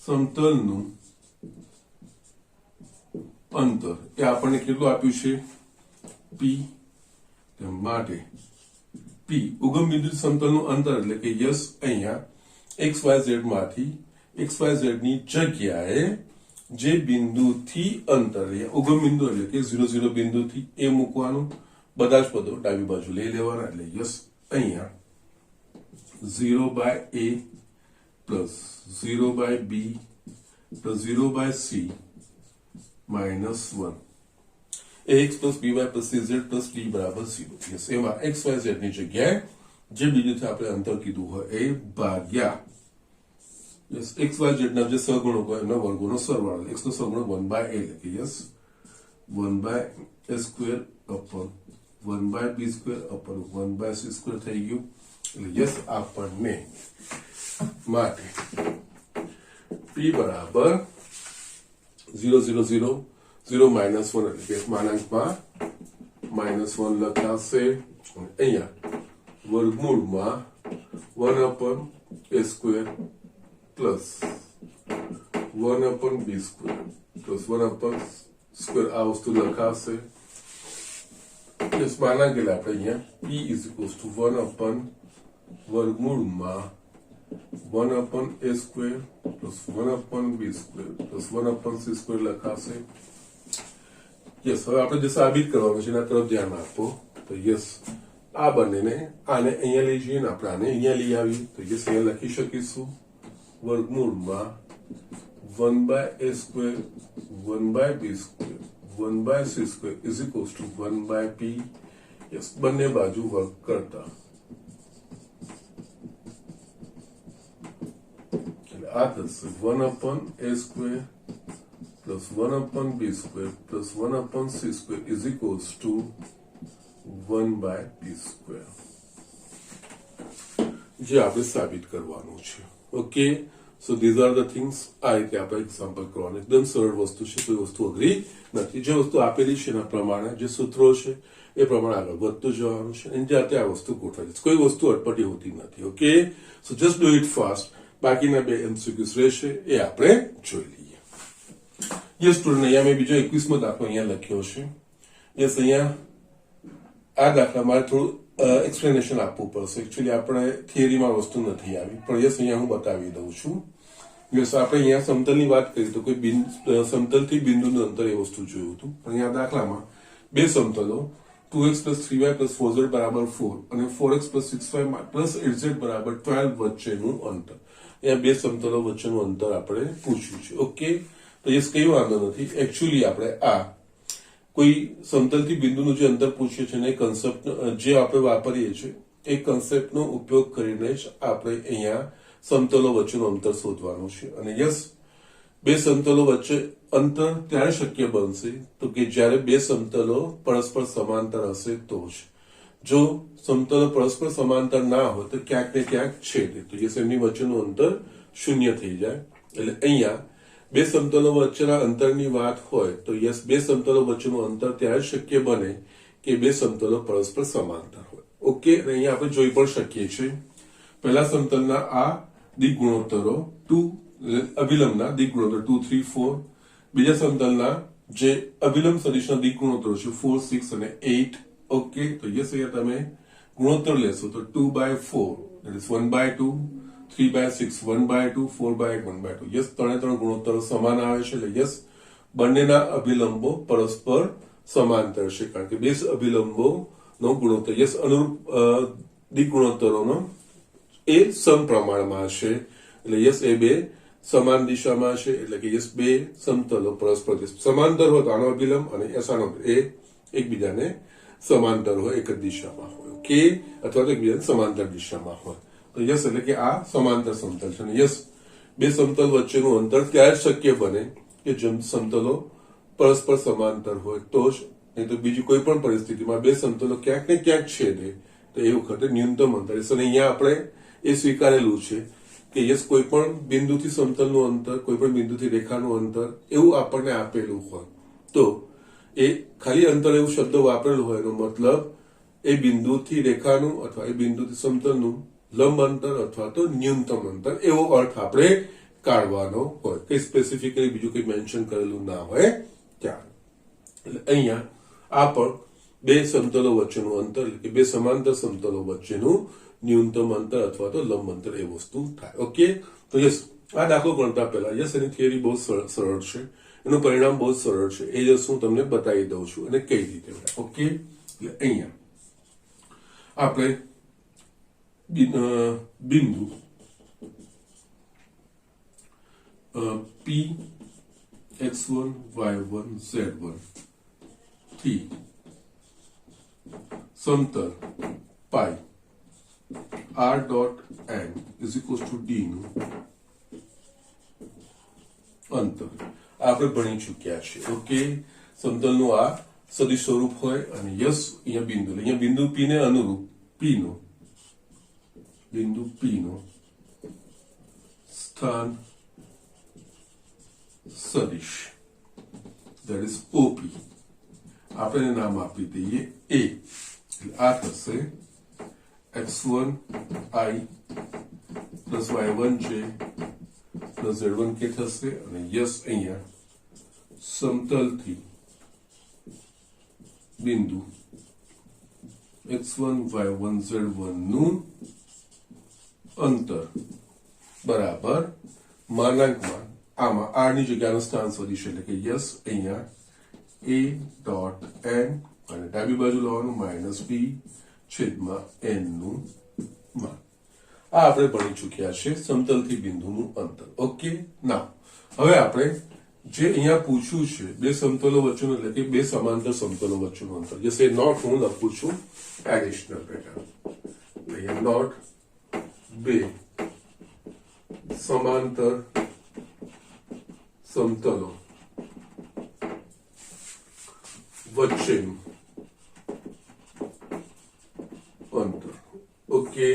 સમતલનું અંતર એ આપણને કેટલું આપ્યું છે p, માટે p ઉગમ બિંદુ સમતલનું અંતર એટલે કે યસ અહીંયા xyz માંથી xyz ની જગ્યાએ જે બિંદુથી અંતર ઉગમ બિંદુ એટલે કે 0, 0 બિંદુથી એ મૂકવાનું. બધા જ પદો ડાબી બાજુ લઈ લેવાના. એટલે યસ અહીંયા 0/a + 0/b + 0/c -1 ax + by + cz + d = 0. Yes, એમાં xyz ની જગ્યાએ જે બિંદુથી આપણે અંતર કીધું હોય એ ભાગ્યા યસ xyz ના જે સહગુણકો હોય એના વર્ગોનો સરવાળો. x નો સહગુણક 1/a એટલે કે યસ 1/a² / 1/b² / 1/c² થઈ ગયું. એટલે યસ આપણને માટે p બરાબર 0, 0, 0, 0 -1 એટલે કે માનાંકમાં -1 લખાશે. અહીંયા વર્ગમૂળમાં 1/a² + 1/b² + 1/² આ વસ્તુ લખાશે. માનાંક એટલે આપણે અહીંયા p = 1/વર્ગમૂળમાં 1/a² + 1/b² + 1/c² લખાશે. યસ, હવે આપણે જે સાબિત કરવાનું છે એના તરફ ધ્યાન આપો. તો યસ આ બંનેને આને અહીંયા લઈ જઈએ ને આપણે આને અહીંયા લઈ આવીએ. તો યસ અહીંયા લખી શકીશું વર્ગમૂળમાં 1/a², 1/b², 1/c² = 1/p. Yes, બંને બાજુ વર્ગ કરતા આ થશે 1/a² + 1/b² + 1/c² = 1/p², જે આપણે સાબિત કરવાનું છે. Okay, so these are the things. આ રીતે આપણે એક્ઝામ્પલ કરવાનું. એકદમ સરળ વસ્તુ છે, કોઈ વસ્તુ અઘરી નથી. જે વસ્તુ આપેલી છે એના પ્રમાણે જે સૂત્રો છે એ પ્રમાણે આગળ વધતું જવાનું છે અને જાતે આ વસ્તુ ગોઠવાય છે. કોઈ વસ્તુ અટપટી હોતી નથી. Okay, so just do it fast. બાકીના બે એમસીક્યુઝ રહેશે એ આપણે જોઈ લઈએ. યસ સ્ટુડન્ટ, અહીંયા મેં બીજો 21મો દાખલો અહીંયા લખ્યો છે. યસ, અહીંયા આ દાખલા મારે થોડું એક્સપ્લેનેશન આપવું પડશે. એકચ્યુઅલી આપણે થિયરીમાં વસ્તુ નથી આવી, પણ યસ અહીંયા હું બતાવી દઉં છું. યસ, આપણે અહીંયા સમતલની વાત કરી તો કોઈ સમતલથી બિંદુનું અંતર એ વસ્તુ જોયું હતું. પણ અહીંયા દાખલામાં બે સમતલો 2x + 3y + 4z બરાબર 4 અને 4x + 6y + 8z બરાબર 12 વચ્ચેનું અંતર. અહીંયા બે સમતલો વચ્ચેનું અંતર આપણે પૂછ્યું છે. ઓકે, તો યસ કઈ વાંધો નથી. એકચ્યુઅલી આપણે આ કોઈ સમતલથી બિંદુનું જે અંતર પૂછીએ છીએ ને કન્સેપ્ટ જે આપણે વાપરીએ છીએ એ કન્સેપ્ટનો ઉપયોગ કરીને જ આપણે અહીંયા સમતલો વચ્ચેનું અંતર શોધવાનું છે. અને યસ, બે સમતલો વચ્ચે અંતર ત્યારે શક્ય બનશે તો કે જ્યારે બે સમતલો પરસ્પર સમાંતર હશે તો જ. જો સમતલો પરસ્પર સમાંતર ના હોય તો ક્યાંક ને ક્યાંક છેદે, તો યસ એમની વચ્ચેનું અંતર શૂન્ય થઈ જાય. એટલે અહીંયા બે સમતલો વચ્ચેના અંતરની વાત હોય તો યસ, બે સમતલો વચ્ચેનું અંતર ત્યારે શક્ય બને કે બે સમતલો પરસ્પર સમાંતર હોય. ઓકે, અને અહીંયા આપણે જોઈ પણ શકીએ છીએ પહેલા સમતલના આ દિક ગુણોત્તરો અભિલંબના દિક ગુણોત્તર 2, 3, 4. બીજા સમતલના જે અભિલંબ સદિશના દિક ગુણોત્તરો છે 4, 6 અને 8. ઓકે, તો યસ અહીંયા તમે ગુણોત્તર લેશો તો 2/4 that is 1/2, 3/6 1/2, 4/8 1/2. યસ, ત્રણ ગુણોત્તરો સમાન આવે છે. એટલે યસ, બંનેના અભિલંબો પરસ્પર સમાંતર છે કારણ કે બે અભિલંબો નો ગુણોત્તર યસ અનુરૂપ દિક ગુણોત્તરોનો એ સમપ્રમાણમાં છે. એટલે યસ એ બે સમાન દિશામાં છે. એટલે કે યસ બે સમતલો પરસ્પર સમાંતર હોય તો આનો અભિલંબ અને આનો એ એકબીજાને સમાંતર હોય, એક જ દિશામાં હોય. ઓકે, અથવા તો એકબીજાને સમાંતર દિશામાં હોય તો યસ એટલે કે આ સમાંતર સમતલ છે. યસ, બે સમતલ વચ્ચેનું અંતર ત્યારે શક્ય બને કે જેમ સમતલો પરસ્પર સમાંતર હોય તો જ, નહીં તો બીજી કોઈ પણ પરિસ્થિતિમાં બે સમતલો ક્યાંક ને ક્યાંક છેદે તો એ વખતે ન્યૂનતમ અંતર. અને અહીંયા આપણે એ સ્વીકારેલું છે કે યસ કોઈ પણ બિંદુથી સમતલનું અંતર, કોઈ પણ બિંદુથી રેખાનું અંતર એવું આપણને આપેલું હોય તો એ ખાલી અંતર એવું શબ્દ વાપરેલું હોય એનો મતલબ એ બિંદુથી રેખાનું અથવા એ બિંદુથી સમતલનું લંબ અંતર અથવા તો ન્યૂનતમ અંતર એવો અર્થ આપણે કાઢવાનો હોય. કઈ સ્પેસિફિકલી બીજું કઈ મેન્શન કરેલું ના હોય ત્યારે. એટલે અહીંયા આ પણ બે સમતલો વચ્ચેનું અંતર એટલે કે બે સમાંતર સમતલો વચ્ચેનું ન્યૂનતમ અંતર અથવા તો લંબ અંતર એ વસ્તુ થાય. ઓકે, તો યસ આ દાખલો ગણતા પહેલા યસ એની થિયરી બહુ સરળ છે, એનું પરિણામ બહુ સરળ છે. એ યસ હું તમને બતાવી દઉં છું અને કઈ રીતે. ઓકે, એટલે અહીંયા આપણે બિંદુ P x1 y1 z1 થી સમતલ પાઈ r dot n is equals to d નું અંતર આપણે ભણી ચૂક્યા છે. ઓકે, સમતલનું આ સદિશ સ્વરૂપ હોય અને યસ અહીંયા બિંદુ P ને અનુરૂપ બિંદુ P નો સ્થાન સદિશ that is OP આપણે નામ આપી દઈએ A. આ થશે x1 I plus y1 j plus z1 k થશે અને યસ અહીંયા સમતલથી બિંદુ x1 y1 z1 નું અંતર બરાબર માનાંકમાં આમાં r ની જગ્યાનો સ્થાન સદિશ એટલે કે યસ અહીંયા a ડોટ n અને ડાબી બાજુ લેવાનું -b છેદમાં n નું માન. આ આપણે ભણી ચૂક્યા છે સમતલથી બિંદુનું અંતર. ઓકે, નાવ હવે આપણે જે અહીંયા પૂછ્યું છે બે સમતલો વચ્ચેનું એટલે કે બે સમાંતર સમતલો વચ્ચેનું અંતર. જશે નોટ હું લખું છું એડિશનલ પેટર્ન. અહીંયા નોટ બે સમાંતર સમતલો વચ્ચેનું અંતર. ઓકે,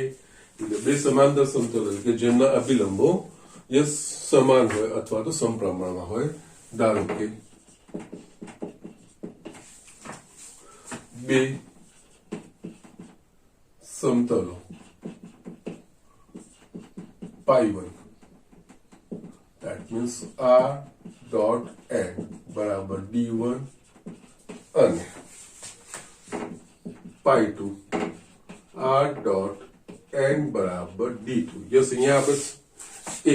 એટલે બે સમાંતર સમતલો કે જેમના અભિલંબો યસ સમાન હોય અથવા તો સમપ્રમાણમાં હોય. ધારો કે બે સમતલો π1 મીન્સ r ડોટ n બરાબર d1 અને પાઈ 2 r ડોટ n બરાબર d2. યસ, અહીંયા આપણે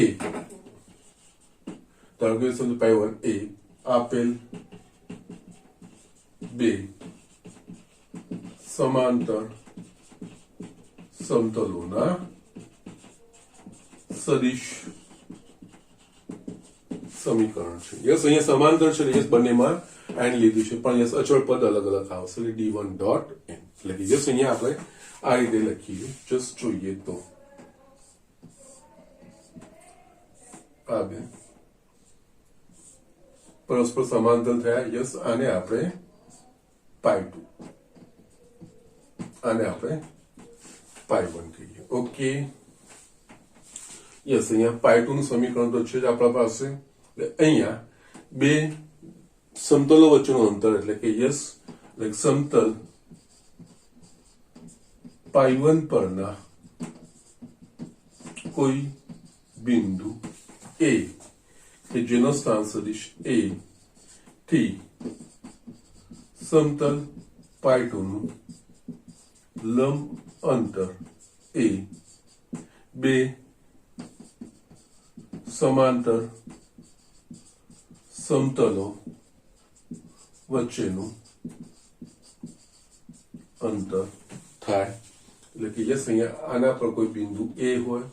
a ધારો કે સમજો પાઈ 1 a આપેલ બે સમાંતર સમતલોના સદિશ સમીકરણ છે. યસ, અહીંયા સમાંતર છે, યસ બંનેમાં n લીધું છે, પણ યસ અચળ પદ અલગ અલગ આવશે એટલે d1 ડોટ n. એટલે કે યસ અહીંયા આપણે આ રીતે લખીએ. જસ્ટ જોઈએ તો આ બે પરસ્પર સમાંતર થયા. યસ, આને આપણે પાઈ 2, આને આપણે પાઈ 1 કહીએ. ઓકે, યસ, અહીંયા પાઈ 2 નું સમીકરણ તો છે જ આપણા પાસે. અહીંયા બે સમતલો વચ્ચેનું અંતર એટલે કે યસ સમતલ પાઈ 1 પરના કોઈ બિંદુ a કે જેનો સ્થાન સદિશ a થી સમતલ પાઈ 2 નું લંબ અંતર a બે સમાંતર સમતલો વચ્ચેનું અંતર થાય. એટલે કે યસ અહીંયા આના પર કોઈ બિંદુ a હોય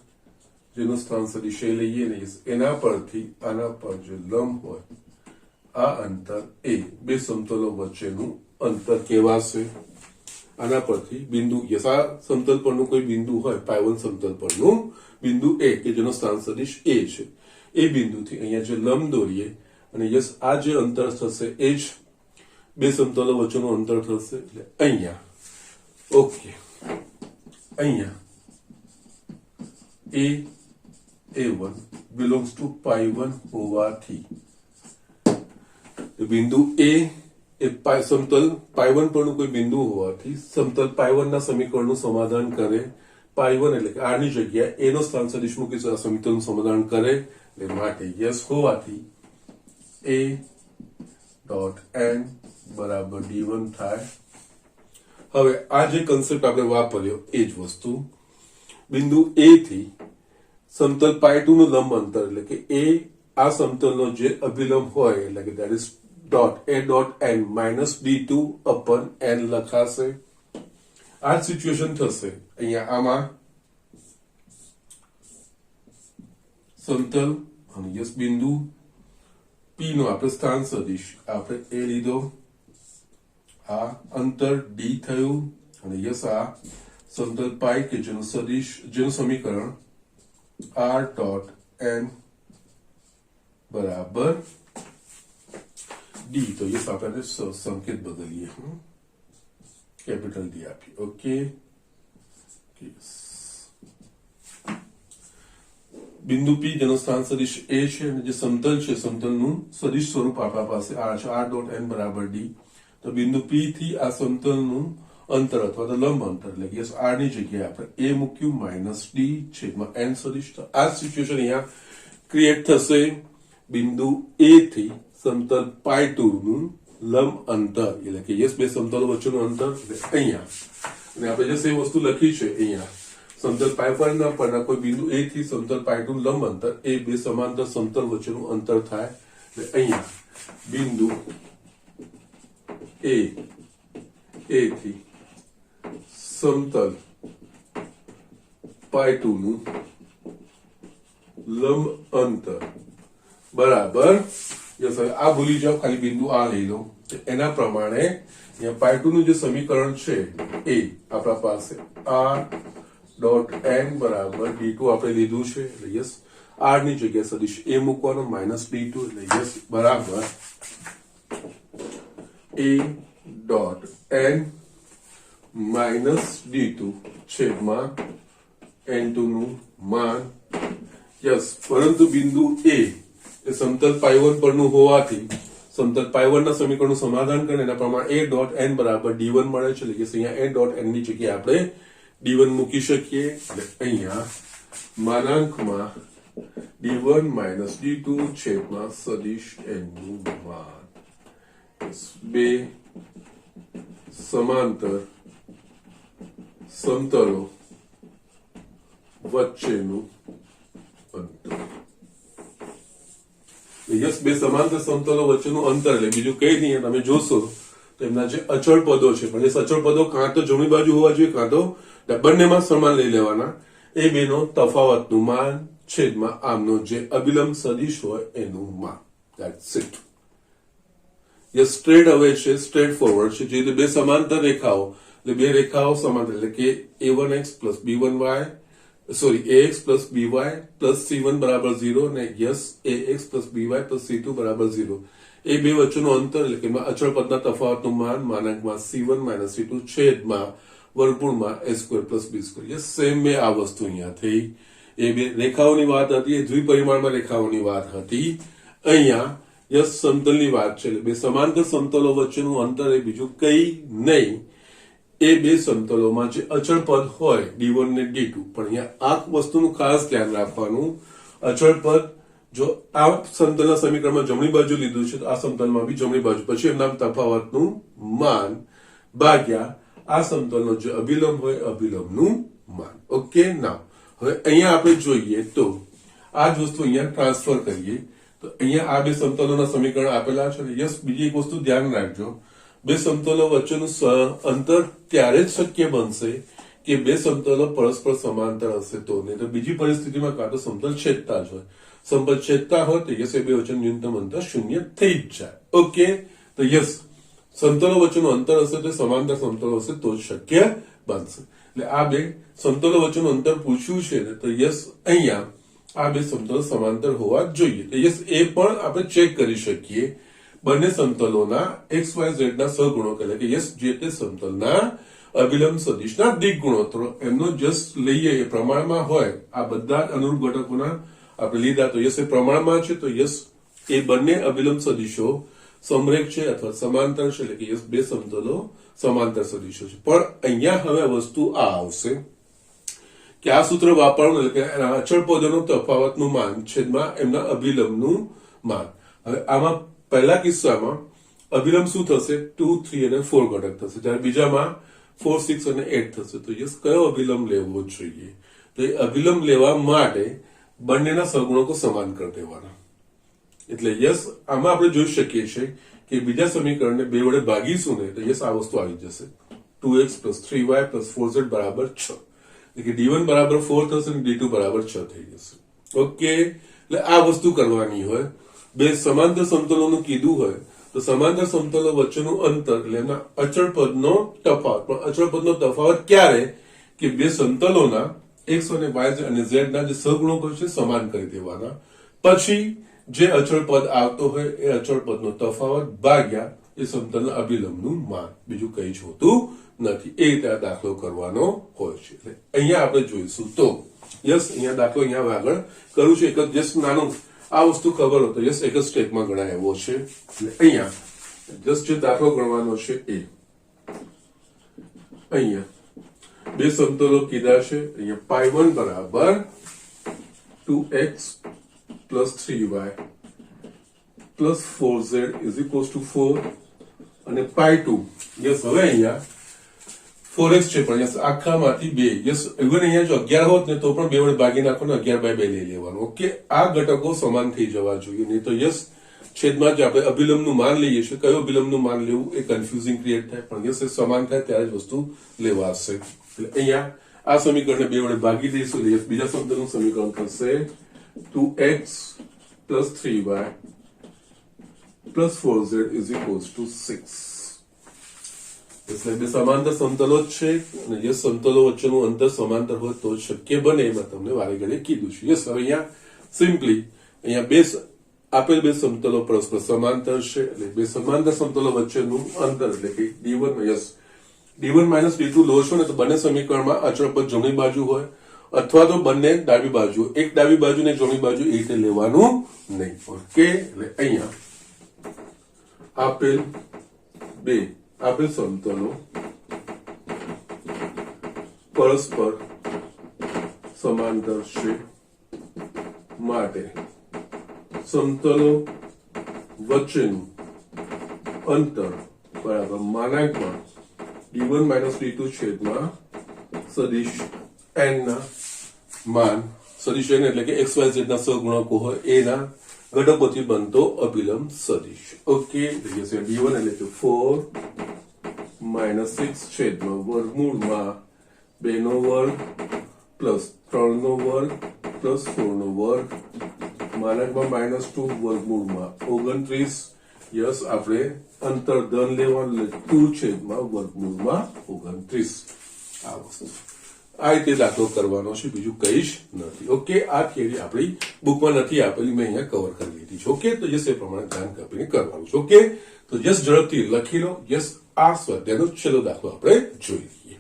જેનું સ્થાન સદિશ a લઈએ ને યસ એના પરથી આના પર જે લંબ હોય આ અંતર a બે સમતલો વચ્ચેનું અંતર કહેવાશે. આના પરથી બિંદુ યસ આ સમતલ પરનું કોઈ બિંદુ હોય પાઈ 1 સમતલ પરનું બિંદુ a કે જેનો સ્થાન સદિશ a છે એ બિંદુથી અહીંયા જે લંબ દોરીએ અને યસ આ જે અંતર થશે એ જ બે સમતલો વચ્ચેનું અંતર થશે. એટલે અહીંયા ઓકે અહીંયા a1 belongs to પાઈ 1 હોવાથી બિંદુ a એ સમતલ પાઈ 1 પરનું કોઈ બિંદુ હોવાથી સમતલ પાઈ 1 ના સમીકરણનું સમાધાન કરે. પાઈ 1 એટલે કે r ની જગ્યાએ a નો સ્થાન સદિશ મૂકી આ સમીકરણનું સમાધાન કરે. એટલે માટે યસ હોવાથી a ડોટ n બરાબર d1 થાય. હવે આ જે કન્સેપ્ટ આપણે વાપર્યો એ જ વસ્તુ બિંદુ a થી સમતલ પાઈ 2 નું લંબ અંતર એટલે કે a આ સમતલનો જે અભિલંબ હોય એટલે કે that is dot a dot n minus d2 અપન n લખાશે. આ સિચ્યુએશન થશે અહીંયા આમાં સમતલ અને યસ બિંદુ p નો આપણે સ્થાન સદિશ આપણે a લીધો, આ અંતર d થયું અને યસ આ સમતલ પાઈ કે જેનું સદિશ જેનું સમીકરણ r ડોટ n બરાબર d. તો યસ આપણે સંકેત બદલીએ, કેપિટલ d આપીએ. ઓકે, બિંદુ p જેનો સ્થાન સદિશ a છે અને જે સમતલ છે સમતલનું સદિશ સ્વરૂપ આપણા પાસે r છે r ડોટ n બરાબર d. તો બિંદુ p થી આ સમતલનું અંતર અથવા તો લંબ અંતર એટલે કે r ની જગ્યાએ આપણે a મૂક્યું માઇનસ d છેદમાં n સદિશ. તો આ સિચ્યુએશન અહીંયા ક્રિએટ થશે બિંદુ a થી સમતલ પાઈ 2 નું લંબ અંતર એટલે કે યસ બે સમતલો વચ્ચેનું અંતર એટલે અહીંયા અને આપણે જે એ વસ્તુ લખી છે અહીંયા સમતલ પાઈ પરના કોઈ બિંદુ a થી સમતલ પાઈ 2 નું લંબ અંતર એ બે સમાંતર સમતલ વચ્ચેનું અંતર થાય. એટલે અહીંયા બિંદુ a થી સમતલ પાઈ 2 નું લંબ અંતર બરાબર યસ. હવે આ ભૂલી જાઓ, ખાલી બિંદુ આ લઈ લો. એના પ્રમાણે અહીંયા પાઈ 2 નું જે સમીકરણ છે એ આપણા પાસે r ડોટ n બરાબર d2 આપણે લીધું છે એટલે યસ r ની જગ્યાએ સદિશ a મૂકવાનો માઇનસ d2 એટલે યસ બરાબર a dot n minus d2 છેદમાં n2 નું માન. યસ, પરંતુ બિંદુ a એ સમતલ પાઈ 1 પરનું હોવાથી સમતલ પાઈ 1 ના સમીકરણનું સમાધાન કરીને એના પ્રમાણે a ડોટ n બરાબર d1 મળે છે. એટલે કે અહીંયા a ડોટ n ની જગ્યાએ આપણે d1 મૂકી શકીએ. એટલે અહીંયા માનાંકમાં d1 માઇનસ d2 છેદમાં સદિશ એનું માન. બે સમાંતર સમતલો વચ્ચેનું અંતર. યસ, બે સમાંતર સમતલો વચ્ચેનું અંતર એટલે બીજું કઈ નહીં. તમે જોશો તો એમના જે અચળ પદો છે, પણ એ અચળ પદો કાં તો જમણી બાજુ હોવા જોઈએ કાં તો બંનેમાં સમાન લઈ લેવાના. એ બેનો તફાવતનું માન છેદમાં આમનો જે અભિલંબ સદિશ હોય એનું માન. That's it. યસ, સ્ટ્રેટ અવે છે, સ્ટ્રેટ ફોરવર્ડ છે. જે બે સમાંતર રેખાઓ એટલે બે રેખાઓ સમાંતર એટલે કે a1x plus b1y ax plus by plus c1 બરાબર 0 અને yes ax plus by plus c2 બરાબર 0. એ બે વચ્ચેનું અંતર એટલે કે અચળ પદના તફાવતનું માન માનાંકમાં c1 માઇનસ c2 છેદમાં વર્ગમૂળમાં a square plus b square. Yes, same બે આ વસ્તુ અહીંયા થઈ. એ બે રેખાઓની વાત હતી, એ દ્વિપરિમાણમાં રેખાઓની વાત હતી. અહીંયા યસ સમતલની વાત છે. બે સમાંતર સમતલો વચ્ચેનું અંતર એ બીજું કઈ નહીં, એ બે સમતલોમાં જે અચળ પદ હોય d1 ને d2. પણ અહીંયા આ વસ્તુનું ખાસ ધ્યાન રાખવાનું, અચળ પદ જો આ સમતલના સમીકરણમાં જમણી બાજુ લીધું છે તો આ સમતલમાં બી જમણી બાજુ, પછી એમના તફાવતનું માન ભાગ્યા આ સમતલનો જે અભિલંબ હોય અભિલંબનું માન. ઓકે, નાવ હવે અહીંયા આપણે જોઈએ તો આ જ વસ્તુ અહીંયા ટ્રાન્સફર કરીએ તો અહીંયા આ બે સમતલોના સમીકરણ આપેલા છે. યસ, બીજી એક વસ્તુ ધ્યાન રાખજો, બે સમતલો વચ્ચેનું અંતર ત્યારે જ શક્ય બનશે કે બે સમતલો પરસ્પર સમાંતર હશે તો, નહીં તો બીજી પરિસ્થિતિમાં કાં તો સમતલ છેદતા જ હોય. સમતલ છેદતા હોય તો યસ એ બે વચ્ચેનું ન્યૂનતમ અંતર શૂન્ય થઈ જ જાય. ઓકે, તો યસ સમતલો વચ્ચેનું અંતર હશે તો સમાંતર સમતલો હશે તો જ શક્ય બનશે. એટલે આ બે સમતલો વચ્ચેનું અંતર પૂછ્યું છે ને તો યસ અહીંયા આ બે સમતલો સમાંતર હોવા જોઈએ. યસ, એ પણ આપણે ચેક કરી શકીએ બંને સમતલોના XYZ ના સહગુણક એટલે કે યસ જે તે સમતલના અભિલંબ સદિશના દિક ગુણોત્તરો એમનો જસ્ટ લઈએ એ પ્રમાણમાં હોય. આ બધા અનુરૂપ ઘટકોના આપણે લીધા તો યસ એ પ્રમાણમાં છે તો યસ એ બંને અભિલંબ સદિશો સમરેખ છે અથવા સમાંતર છે એટલે કે યસ બે સમતલો સમાંતર સદિશો છે. પણ અહીંયા હવે વસ્તુ આ આવશે કે આ સૂત્ર વાપરવાનું એટલે કે અચળ પદોનો તફાવતનું માન છેદમાં એમના અભિલંબનું માન. હવે આમાં પહેલા કિસ્સામાં અભિલંબ શું થશે? 2, 3 અને 4 ઘટક થશે, જ્યારે બીજામાં 4, 6 અને 8 થશે. તો યસ કયો અભિલંબ લેવો જોઈએ? તો એ અભિલંબ લેવા માટે બંનેના સહગુણકો સમાન કરી દેવાના. એટલે યસ આમાં આપણે જોઈ શકીએ છીએ કે બીજા સમીકરણને બે વડે ભાગીશું ને તો યસ આ વસ્તુ આવી જશે 2x plus 3y plus 4z બરાબર 6. એટલે કે d1 બરાબર 4 થશે અને d2 બરાબર 6 થઈ જશે. ઓકે, એટલે આ વસ્તુ કરવાની હોય. બે સમાંતર સમતલોનું કીધું હોય તો સમાંતર સમતલો વચ્ચેનું અંતર એટલે એમના અચળ પદનો તફાવત. પણ અચળ પદનો તફાવત ક્યારે? કે બે સમતલોના x અને y અને z ના જે સહગુણકો છે સમાન કરી દેવાના. પછી જે અચળ પદ આવતો હોય એ અચળ પદનો તફાવત ભાગ્યા એ સમતલના અભિલંબનું માન, બીજું કઈ જ હોતું નથી. એ રીતે આ દાખલો કરવાનો હોય છે. એટલે અહીંયા આપણે જોઈશું તો યસ અહીંયા દાખલો અહીંયા આગળ કરું છું. એક જ જસ્ટ નાનું આ વસ્તુ ખબર હોય તો યસ એક જ સ્ટેપમાં ગણાય એવો છે. એટલે અહીંયા જસ્ટ જે દાખલો ગણવાનો છે એ અહીંયા બે સમતલો કીધા છે. અહીંયા π1 બરાબર 2x plus 3y plus 4z is equals to 4 અને π2 યસ હવે અહીંયા 4x છે પણ યસ આખામાંથી 2 યસ ઇવન અહીંયા જો 11 હોત ને તો પણ બે વડે ભાગી નાખો ને 11/2 લઈ લેવાનું. ઓકે, આ ઘટકો સમાન થઈ જવા જોઈએ, નહીં તો યસ છેદમાં જ આપણે અભિલંબનું માન લઈએ છીએ. કયો અભિલંબનું માન લેવું એ કન્ફ્યુઝિંગ ક્રિએટ થાય, પણ યસ એ સમાન થાય ત્યારે જ વસ્તુ લેવાશે. એટલે અહીંયા આ સમીકરણને બે વડે ભાગી દઈશું એટલે યસ બીજા સમતલનું સમીકરણ થશે 2x plus 3y plus 4z is equals to 6. એટલે બે સમાંતર સમતલો જ છે અને જે સમતલો વચ્ચેનું અંતર સમાંતર હોય તો શક્ય બને એમાં તમને વારે ઘડીએ કીધું છે. યસ હવે અહીંયા સિમ્પલી અહીંયા બે આપેલ બે સમતલો પરસ્પર સમાંતર છે એટલે બે સમાંતર સમતલો વચ્ચેનું અંતર એટલે કે d1 yes d1 minus d2 લો છો ને તો બંને સમીકરણમાં અચળ પદ જમણી બાજુ હોય અથવા તો બંને ડાબી બાજુ, એક ડાબી બાજુ ને જમણી બાજુ એ રીતે લેવાનું નહીં. ઓકે, એટલે અહીંયા આપેલ સમતલો પરસ્પર સમાંતર છે માટે સમતલો વચ્ચેનું અંતર બરાબર માનાંકમાં d1 - d2 છેદમાં સદિશ n ના માન, સદિશ n એટલે કે xyz ના સહગુણકો હોય એના ઘટકોથી બનતો અભિલંબ સદિશ. ઓકે, d1 એટલે કે 4 - 6 છેદમાં વર્ગમૂળમાં 2 નો વર્ગ પ્લસ 3 નો વર્ગ પ્લસ 4 નો વર્ગ માનાંકમાં -2 વર્ગમૂળમાં 29. યસ, આપણે અંતર ધન લેવાનું એટલે 2 છેદમાં વર્ગમૂળમાં 29. આ વસ્તુ આ રીતે દાખલો કરવાનો છે, બીજું કઈ જ નથી. ઓકે, આ થિયરી આપણી બુકમાં નથી આપેલી, મેં અહીંયા કવર કરી લીધી છે. ઓકે, તો યસ એ પ્રમાણે ધ્યાન આપીને કરવાનું છે. ઓકે, તો યસ ઝડપથી લખી લો. યસ, આ સ્વાધ્યાયનો છેલ્લો દાખલો આપણે જોઈ લઈએ.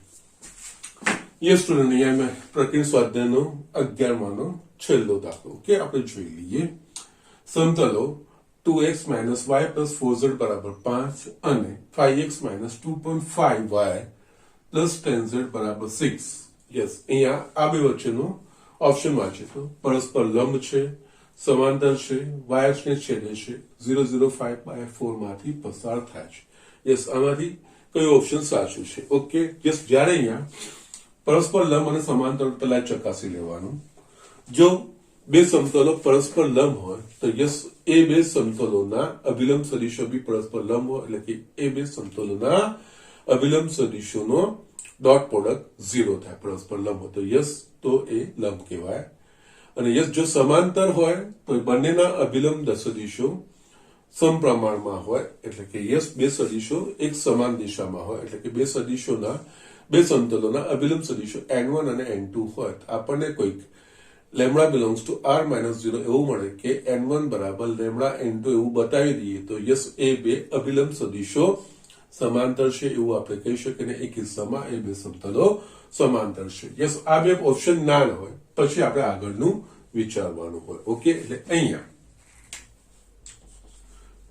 યસ સ્ટુડન્ટ, અહીંયા મેં પ્રકરણ સ્વાધ્યાયનો 11માનો છેલ્લો દાખલો ઓકે આપણે જોઈ લઈએ. સમતલો 2x - y + 4z બરાબર 5 અને 5x - 2.5y + 10z બરાબર 6. યસ, અહીંયા આ બે વચ્ચેનો ઓપ્શન વાંચીએ તો પરસ્પર લંબ છે, સમાંતર છે, y અક્ષને છેદે છે, 0.05/4 માંથી પસાર થાય છે. યસ, આમાંથી કયો ઓપ્શન સાચું છે? ઓકે, યસ, જ્યારે અહીંયા પરસ્પર લંબ અને સમાંતર પહેલા ચકાસી લેવાનું. જો બે સમતલો પરસ્પર લંબ હોય તો યસ એ બે સમતલોના અભિલંબ સદિશો બી પરસ્પર લંબ હોય, એટલે કે એ બે સમતલોના અભિલંબ સદિશોનો ડોટ પ્રોડક્ટ 0 થાય, પરસ્પર લંબ હોય તો યસ તો એ લંબ કહેવાય. અને યસ જો સમાંતર હોય તો બંનેના અભિલંબ સદિશો સમપ્રમાણમાં હોય, એટલે કે યસ બે સદિશો એક સમાન દિશામાં હોય, એટલે કે બે સદિશોના બે સમતલોના અભિલંબ સદિશો n1 અને n2 હોય તો આપણને કોઈક લેમ્બડા બિલોંગ્સ ટુ r - 0 એવું મળે કે n1 બરાબર લેમ્બડા n2 એવું બતાવી દઈએ તો યસ એ બે અભિલંબ સદિશો સમાંતર છે એવું આપણે કહી શકીએ. ને એક કિસ્સામાં એ બે સમતલો સમાંતર છે. યસ, આ બે ઓપ્શન ના હોય પછી આપણે આગળનું વિચારવાનું હોય. ઓકે, એટલે અહીંયા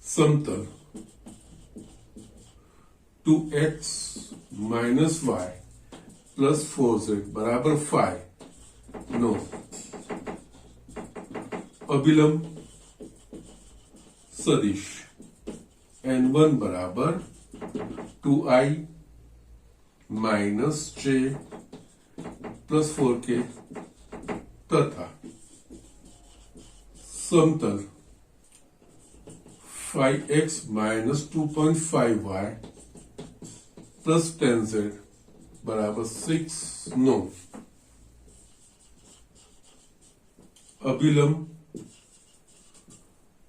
સમતલ 2x - y + 4z બરાબર 5 નો અભિલંબ સદિશ n1 બરાબર 2i - j + 4k તથા સમતલ 5x - 2.5y + 10z બરાબર 6 નો અભિલંબ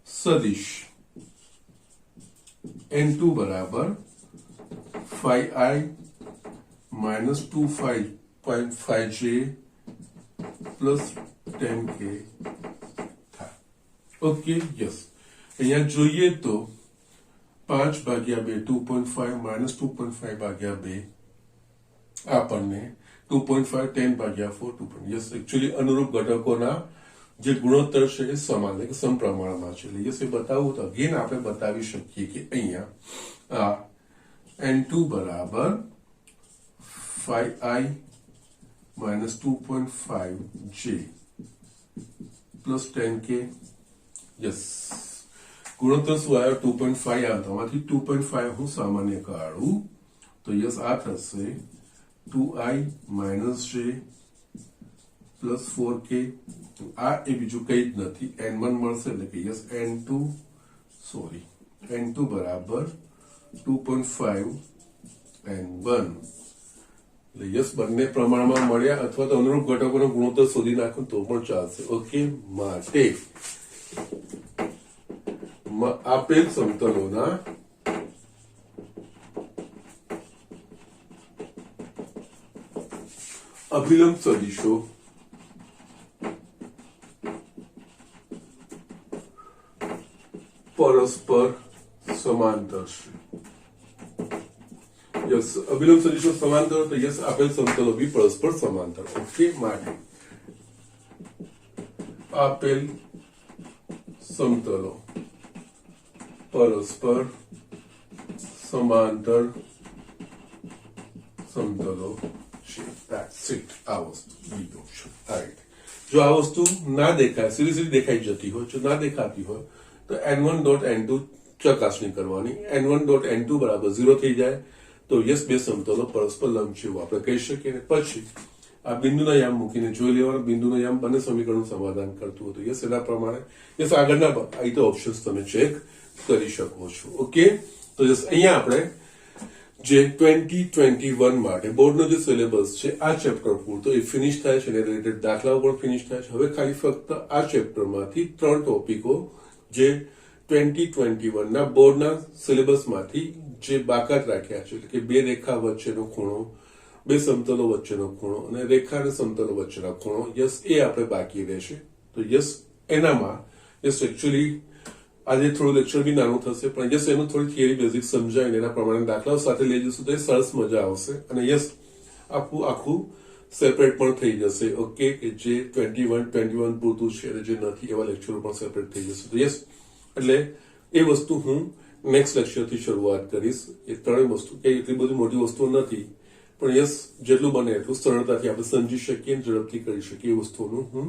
સદિશ n2 બરાબર 5i - 2.5j + 10k થાય. ઓકે, યસ, અહીંયા જોઈએ તો 5/2 2.5 - 2.5/2 આપણને 2.5 10/4 2. યસ, એકચ્યુઅલી અનુરૂપ ઘટકોના જે ગુણોત્તર છે એ સમાન એટલે કે સમપ્રમાણમાં છે. એટલે યસ એ બતાવવું તો અગેન આપણે બતાવી શકીએ કે અહીંયા આ n2 બરાબર 5i - 2.5j + 10k. યસ, ગુણોત્તર શું આવ્યો? 2.5 આવ્યો, આમાંથી 2.5 હું સામાન્ય કાઢું તો યસ આ થશે 2i - j + 4k. આ એ બીજું કઈ જ નથી, n1 મળશે એટલે કે યસ n2 બરાબર 2.5 n1. એટલે યસ બંને પ્રમાણમાં મળ્યા અથવા તો અનુરૂપ ઘટકોનો ગુણોત્તર શોધી નાખો તો પણ ચાલશે. ઓકે, માટે આપેલ સમતલોના અભિલંબ સદિશો પરસ્પર સમાંતર છે. યસ, અભિલંબ સદિશો સમાંતર તો યસ આપેલ સમતલો બી પરસ્પર સમાંતર. ઓકે, માટે આપેલ સમતલો પરસ્પર સમાંતર સમતલો છે. That's it. આ વસ્તુ બી ઓપ્શન. રાઈટ. જો આ વસ્તુ ના દેખાય, સીધી સીધી દેખાઈ જતી હોય, જો ના દેખાતી હોય તો n1.n2 ચકાસણી કરવાની. n1.n2 બરાબર 0 થઈ જાય તો યસ બે સમતલો પરસ્પર લંબ છે એવું આપણે કહી શકીએ. અને પછી આ બિંદુના યામ મૂકીને જોઈ લેવાનું, બિંદુના યામ બંને સમીકરણનું સમાધાન કરતું હતું. યસ એના પ્રમાણે યસ આગળના આ તો ઓપ્શન્સ તમે ચેક કરી શકો છો. ઓકે, તો યસ અહીંયા આપણે જે 2021 માટે બોર્ડનો જે સિલેબસ છે આ ચેપ્ટર પૂરતો એ ફિનિશ થાય છે અને રિલેટેડ દાખલાઓ પણ ફિનિશ થાય છે. હવે ખાલી ફક્ત આ ચેપ્ટરમાંથી 3 ટોપિકો જે 2021 ના બોર્ડના સિલેબસમાંથી જે બાકાત રાખ્યા છે, એટલે કે બે રેખા વચ્ચેનો ખૂણો, બે સમતલો વચ્ચેનો ખૂણો અને રેખા અને સમતલો વચ્ચેનો ખૂણો, યસ એ આપણે બાકી રહેશે. તો યસ એનામાં યસ એકચ્યુઅલી આજે થોડું લેક્ચર બી નાનું થશે, પણ યસ એનું થોડી થિયરી બેઝિક સમજાવીને એના પ્રમાણે દાખલાઓ સાથે લઈ જશું તો એ સરસ મજા આવશે. અને યસ આખું સેપરેટ પણ થઈ જશે. ઓકે, કે જે 21 પૂરતું છે અને જે નથી એવા લેક્ચરો પણ સેપરેટ થઈ જશે. તો યસ એટલે એ વસ્તુ હું નેક્સ્ટ લેક્ચરથી શરૂઆત કરીશ. એ ત્રણેય વસ્તુ કે એટલી બધી મોટી વસ્તુઓ નથી, પણ યસ જેટલું બને એટલું સરળતાથી આપણે સમજી શકીએ, ઝડપથી કરી શકીએ એ વસ્તુઓનું હું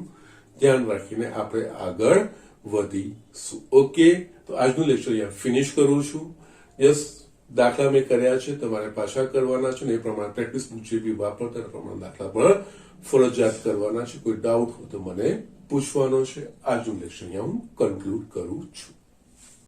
ધ્યાન રાખીને આપણે આગળ વધીશું. ઓકે, તો આજનું લેક્ચર અહીંયા ફિનિશ કરું છું. યસ દાખલા મેં કર્યા છે, તમારે પાછા કરવાના છે ને એ પ્રમાણે પ્રેક્ટિસ બુક જે બી વાપરતા એ પ્રમાણે દાખલા પણ ફરજિયાત કરવાના છે. કોઈ ડાઉટ હોય તો મને પૂછવાનો છે. આજનું લેક્ચર અહીંયા હું કન્ક્લુડ કરું છું.